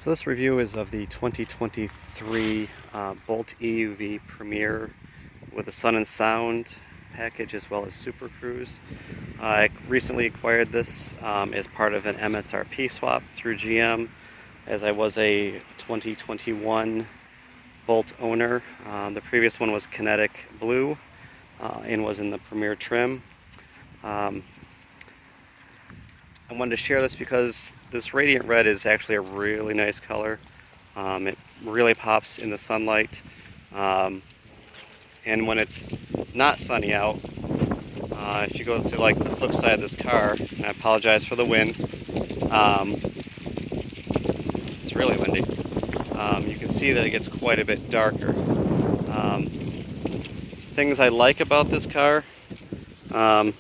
So this review is of the 2023 Bolt EUV Premier with a Sun and Sound package as well as supercruise. I recently acquired this as part of an MSRP swap through GM, as I was a 2021 Bolt owner. The previous one was Kinetic Blue and was in the Premier trim. I wanted to share this because this radiant red is actually a really nice color. It really pops in the sunlight, and when it's not sunny out, if you go to like the flip side of this car, and I apologize for the wind, it's really windy, you can see that it gets quite a bit darker. Things I like about this car are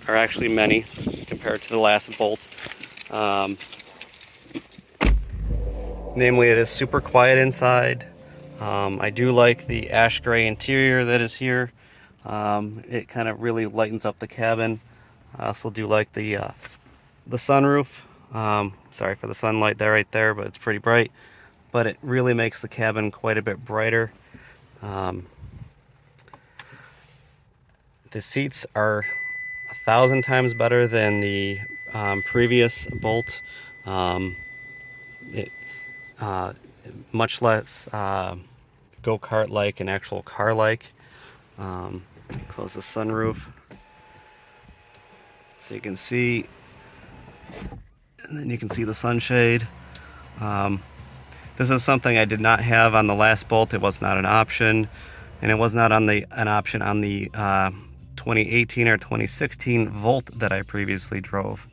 actually many compared to the last Bolt. Namely, it is super quiet inside. I do like the ash gray interior that is here. It kind of really lightens up the cabin. I also do like the sunroof. Sorry for the sunlight there, right there, but it's pretty bright. But it really makes the cabin quite a bit brighter. The seats are 1,000 times better than the previous Bolt. Much less go-kart like and actual car like. Close the sunroof so you can see, and then you can see the sunshade. This is something I did not have on the last Bolt. It was not an option, and it was not on an option on the 2018 or 2016 Volt that I previously drove.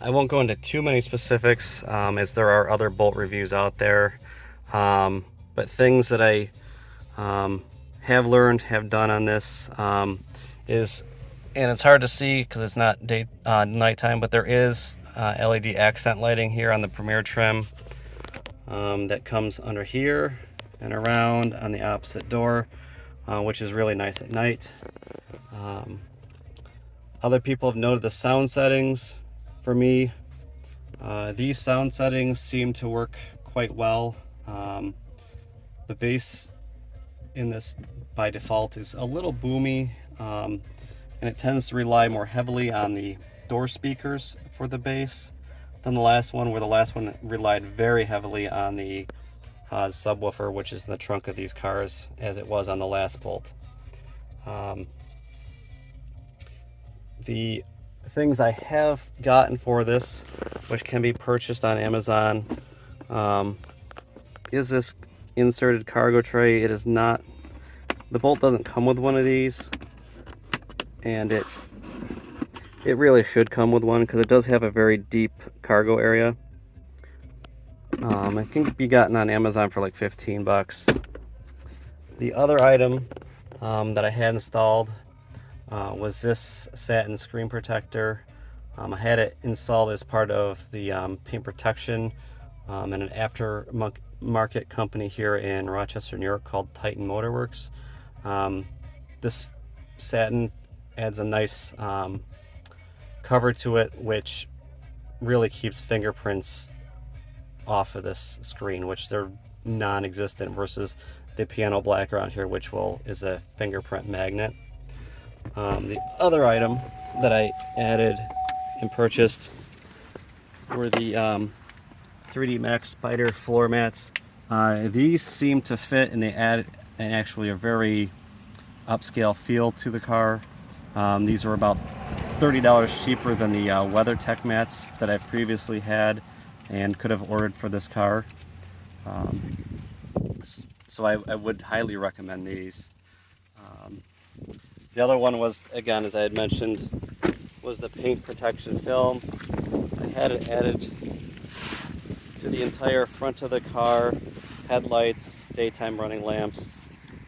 I won't go into too many specifics as there are other Bolt reviews out there, but things that I have learned, have done on this is, and it's hard to see because it's not nighttime, but there is LED accent lighting here on the Premier trim that comes under here and around on the opposite door, which is really nice at night. Other people have noted the sound settings. For me, these sound settings seem to work quite well. The bass in this by default is a little boomy, and it tends to rely more heavily on the door speakers for the bass than the last one, where the last one relied very heavily on the subwoofer, which is in the trunk of these cars, as it was on the last Bolt. The things I have gotten for this, which can be purchased on Amazon, is this inserted cargo tray. It is not, the Bolt doesn't come with one of these, and it really should come with one because it does have a very deep cargo area. It can be gotten on Amazon for like 15 bucks. The other item that I had installed was this satin screen protector. I had it installed as part of the paint protection in an aftermarket company here in Rochester, New York called Titan Motorworks. This satin adds a nice cover to it, which really keeps fingerprints off of this screen, which they're non-existent, versus the piano black around here, which is a fingerprint magnet. The other item that I added and purchased were the 3D Maxpider floor mats. These seem to fit, and they add actually a very upscale feel to the car. These are about $30 cheaper than the WeatherTech mats that I previously had and could have ordered for this car. So I would highly recommend these. The other one was, again, as I had mentioned, was the paint protection film. I had it added to the entire front of the car, headlights, daytime running lamps,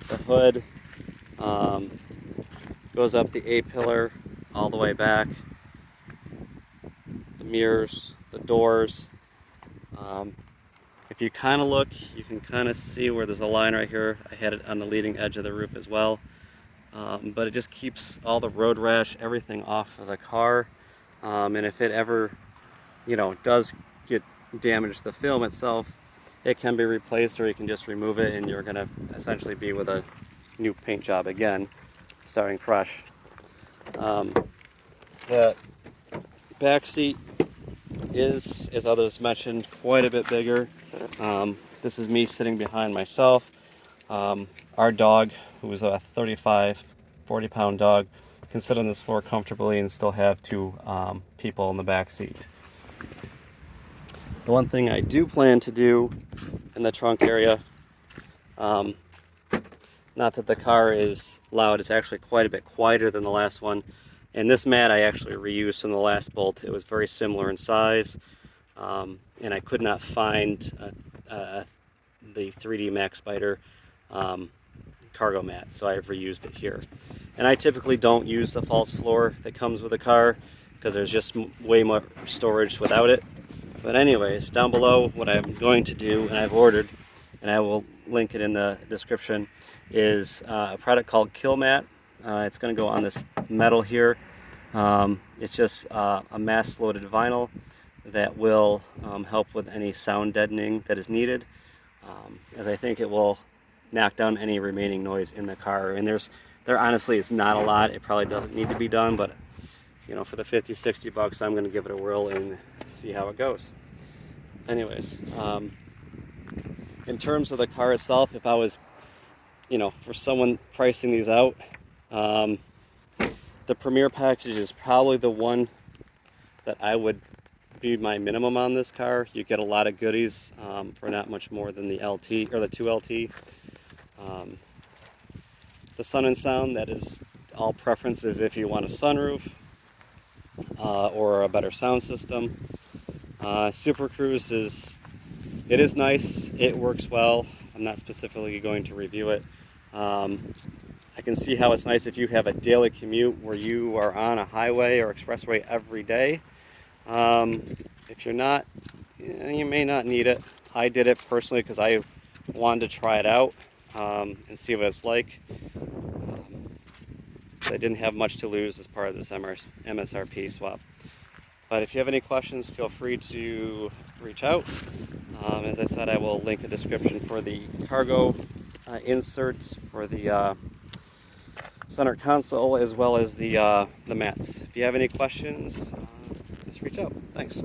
the hood, goes up the A-pillar all the way back, the mirrors, the doors. If you kind of look, you can kind of see where there's a line right here. I had it on the leading edge of the roof as well. But it just keeps all the road rash, everything off of the car. And if it ever does get damaged, the film itself, it can be replaced, or you can just remove it and you're going to essentially be with a new paint job again, starting fresh. The back seat is, as others mentioned, quite a bit bigger. This is me sitting behind myself. Our dog, who is a 35, 40-pound dog, can sit on this floor comfortably and still have two people in the back seat. The one thing I do plan to do in the trunk area, not that the car is loud, it's actually quite a bit quieter than the last one. And this mat I actually reused from the last Bolt. It was very similar in size, and I could not find the 3D Maxpider cargo mat, so I've reused it here. And I typically don't use the false floor that comes with the car because there's just way more storage without it. But anyways, down below, what I'm going to do, and I've ordered, and I will link it in the description, is a product called Kill Mat. It's going to go on this metal here. It's just a mass-loaded vinyl that will help with any sound deadening that is needed, as I think it will knock down any remaining noise in the car. And there honestly is not a lot. It probably doesn't need to be done, but for the 50-60 bucks, I'm going to give it a whirl and see how it goes. Anyways, in terms of the car itself, if I was, for someone pricing these out, the Premier package is probably the one that I would be my minimum on this car. You get a lot of goodies for not much more than the LT or the 2LT. The Sun and Sound, that is all preferences if you want a sunroof or a better sound system. Supercruise is nice. It works well. I'm not specifically going to review it. I can see how it's nice if you have a daily commute where you are on a highway or expressway every day. If you're not, you may not need it. I did it personally because I wanted to try it out and see what it's like. I didn't have much to lose as part of this MSRP swap. But if you have any questions, feel free to reach out. As I said, I will link a description for the cargo inserts for the center console, as well as the mats. If you have any questions, just reach out. Thanks.